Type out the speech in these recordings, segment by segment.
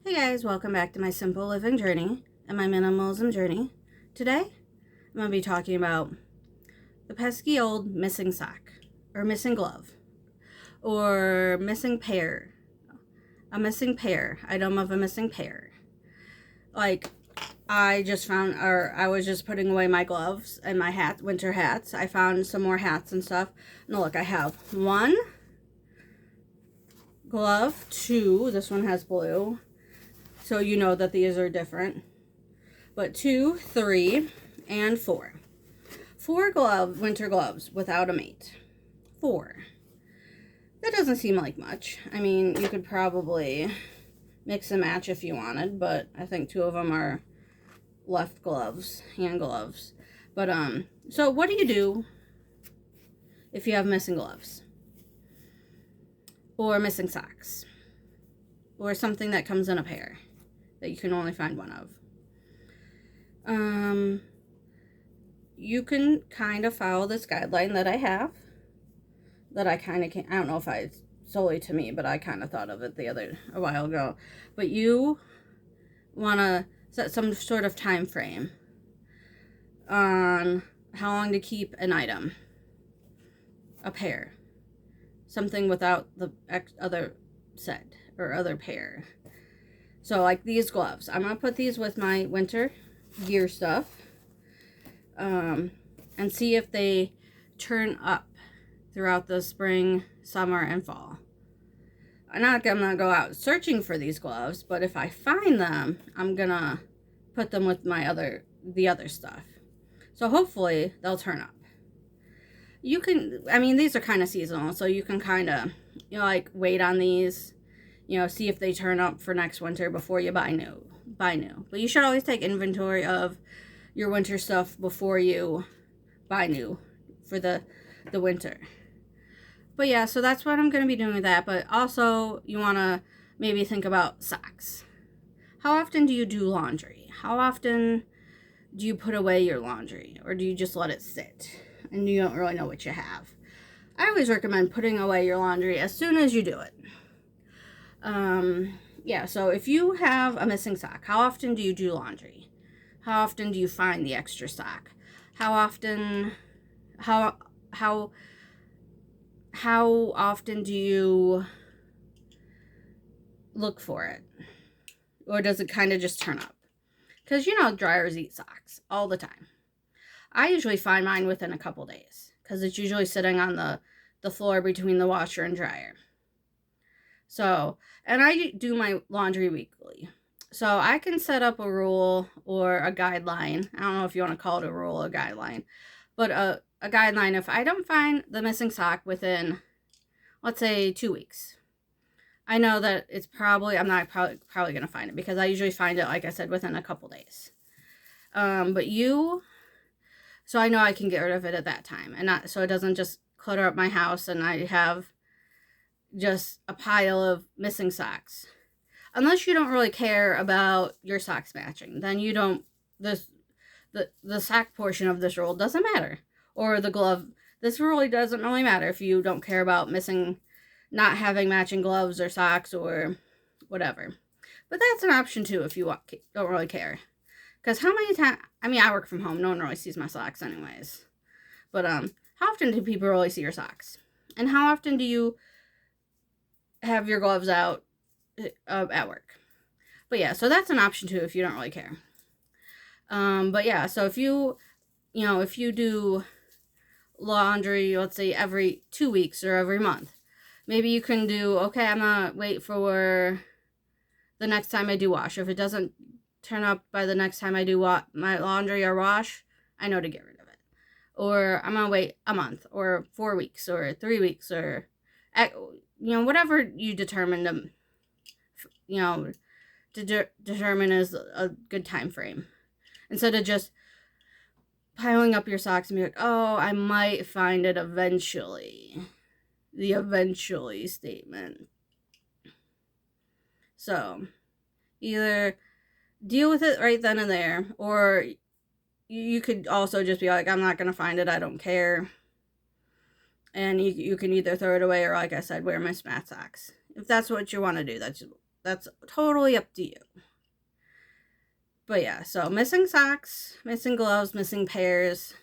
Hey guys, welcome back to my simple living journey and my minimalism journey. Today, I'm going to be talking about the pesky old missing sock, or missing glove, or missing pair. A missing pair, item of a missing pair. Like, I just found, or I was just putting away my gloves and my winter hats. I found some more hats and stuff. And look, I have one glove, two, this one has blue. So you know that these are different. But 2, 3, and 4. 4 winter gloves without a mate. 4. That doesn't seem like much. I mean, you could probably mix and match if you wanted, but I think 2 of them are left gloves, hand gloves. But, so what do you do if you have missing gloves? Or missing socks? Or something that comes in a pair that you can only find one of? You can kind of follow this guideline that I have. That I kind of can't, I don't know if it's solely to me, but I kind of thought of it a while ago. But you want to set some sort of time frame on how long to keep an item, a pair, something without the other set or other pair. So like these gloves, I'm going to put these with my winter gear stuff and see if they turn up throughout the spring, summer, and fall. I'm not gonna go out searching for these gloves, but if I find them, I'm gonna put them with the other stuff. So hopefully they'll turn up. You can, I mean, these are kind of seasonal, so you can kind of, like wait on these, see if they turn up for next winter before you buy new. But you should always take inventory of your winter stuff before you buy new for the winter. But yeah, so that's what I'm going to be doing with that. But also, you want to maybe think about socks. How often do you do laundry? How often do you put away your laundry? Or do you just let it sit and you don't really know what you have? I always recommend putting away your laundry as soon as you do it. Yeah, so if you have a missing sock, how often do you do laundry? How often do you find the extra sock? How often do you look for it? Or does it kind of just turn up? Because dryers eat socks all the time. I usually find mine within a couple days because it's usually sitting on the floor between the washer and dryer. So, and I do my laundry weekly. So I can set up a rule or a guideline. I don't know if you want to call it a rule or a guideline. But a guideline, if I don't find the missing sock within, let's say, 2 weeks. I know that it's I'm not probably going to find it because I usually find it, like I said, within a couple days. So I know I can get rid of it at that time. And so it doesn't just clutter up my house and I have just a pile of missing socks. Unless you don't really care about your socks matching, then you don't, the sock portion of this rule doesn't matter. Or the glove, this really doesn't really matter if you don't care about not having matching gloves or socks or whatever. But that's an option too if you don't really care. Because how many times, I mean, I work from home, no one really sees my socks anyways. But how often do people really see your socks? And how often do you have your gloves out at work? But yeah, so that's an option too if you don't really care. But yeah, so if you do laundry, let's say every 2 weeks or every month, maybe you can do, okay, I'm gonna wait for the next time I do wash. If it doesn't turn up by the next time I do my laundry or wash, I know to get rid of it. Or I'm gonna wait a month or 4 weeks or 3 weeks or whatever you determine to determine is a good time frame. Instead of just piling up your socks and be like, oh, I might find it eventually. The eventually statement. So, either deal with it right then and there, or you could also just be like, I'm not going to find it, I don't care. And you can either throw it away or, like I said, wear mismatched socks. If that's what you want to do, that's That's totally up to you. But yeah, so missing socks, missing gloves, missing pairs.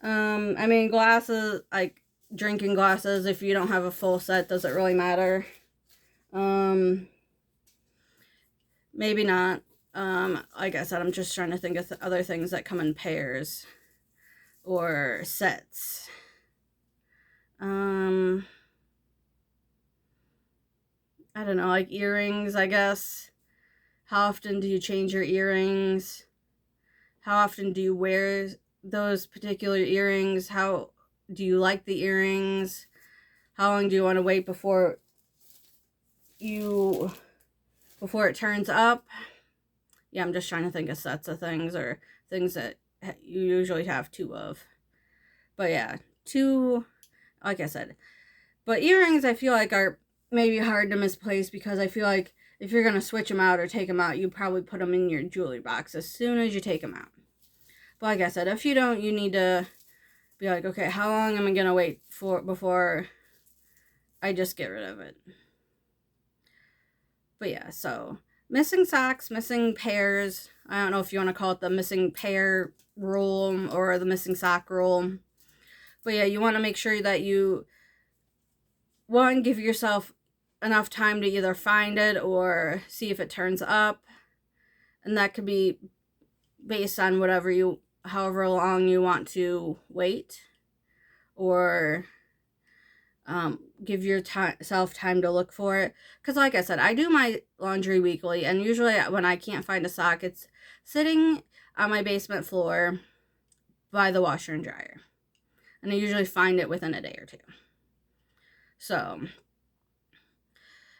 I mean, glasses, like drinking glasses, if you don't have a full set, does it really matter? Maybe not. Like I said, I'm just trying to think of other things that come in pairs or sets. I don't know, like earrings, I guess. How often do you change your earrings? How often do you wear those particular earrings? How do you like the earrings? How long do you want to wait before it turns up? Yeah, I'm just trying to think of sets of things or things that you usually have two of. But yeah, two, like I said. But earrings, I feel like, are maybe hard to misplace because I feel like if you're going to switch them out or take them out, you probably put them in your jewelry box as soon as you take them out. But like I said, if you don't, you need to be like, okay, how long am I going to wait before I just get rid of it? But yeah, so missing socks, missing pairs. I don't know if you want to call it the missing pair rule or the missing sock rule. But yeah, you want to make sure that you, one, give yourself enough time to either find it or see if it turns up. And that could be based on however long you want to wait. Or give yourself time to look for it. Because like I said, I do my laundry weekly. And usually when I can't find a sock, it's sitting on my basement floor by the washer and dryer. And I usually find it within a day or two. So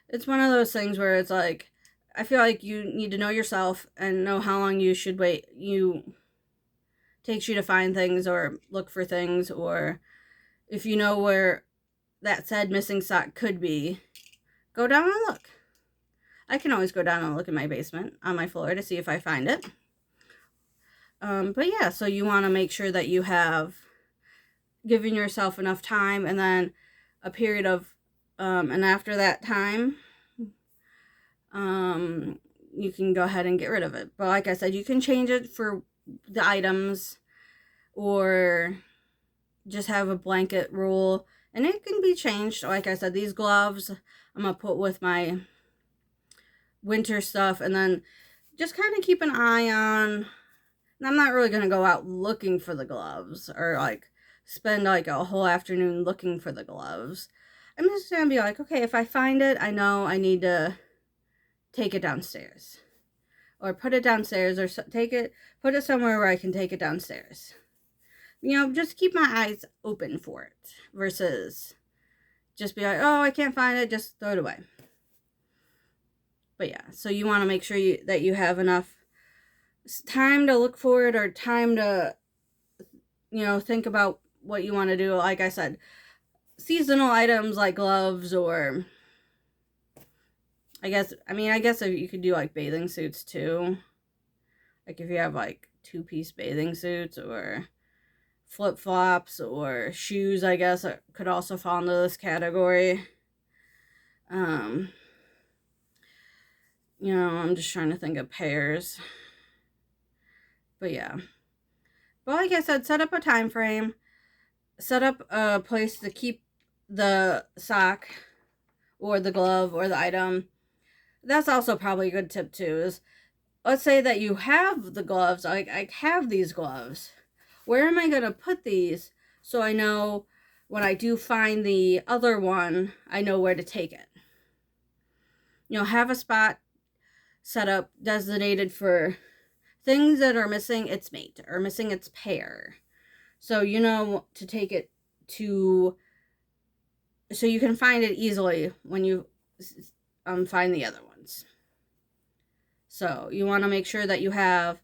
it's one of those things where it's like, I feel like you need to know yourself and know how long you should wait. Takes you to find things or look for things, or if you know where that said missing sock could be, go down and look. I can always go down and look in my basement on my floor to see if I find it. But yeah, so you want to make sure that you have given yourself enough time, and then a period of, and after that time, you can go ahead and get rid of it. But like I said, you can change it for the items or just have a blanket rule, and it can be changed. Like I said, these gloves I'm going to put with my winter stuff, and then just kind of keep an eye on. And I'm not really going to go out looking for the gloves or like spend like a whole afternoon looking for the gloves. I'm just going to be like, okay, if I find it, I know I need to take it downstairs or put it downstairs, or put it somewhere where I can take it downstairs. Just keep my eyes open for it versus just be like, oh, I can't find it, just throw it away. But yeah, so you want to make sure that you have enough time to look for it, or time to, think about what you want to do. Like I said, seasonal items like gloves, or I guess you could do like bathing suits too. Like if you have like 2-piece bathing suits, or flip-flops, or shoes, I guess it could also fall into this category. I'm just trying to think of pairs. But yeah. But like I said, set up a time frame. Set up a place to keep the sock or the glove or the item. That's also probably a good tip too. Is let's say that you have the gloves. I have these gloves. Where am I going to put these so I know when I do find the other one, I know where to take it? Have a spot set up designated for things that are missing its mate or missing its pair. So to take it to, so you can find it easily when you find the other ones. So you want to make sure that you have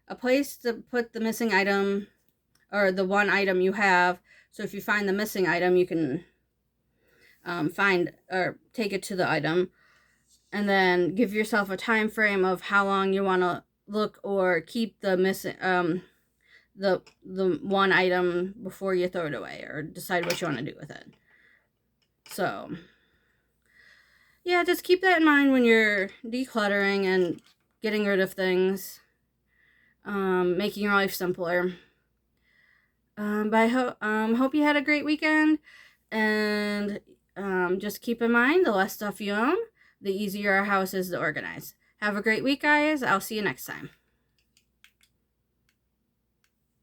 a place to put the missing item, or the one item you have. So if you find the missing item, you can find or take it to the item, and then give yourself a time frame of how long you want to look or keep the missing the one item before you throw it away or decide what you want to do with it. So yeah, just keep that in mind when you're decluttering and getting rid of things, making your life simpler. But I hope you had a great weekend, and just keep in mind, the less stuff you own, the easier our house is to organize. Have a great week, guys. I'll see you next time.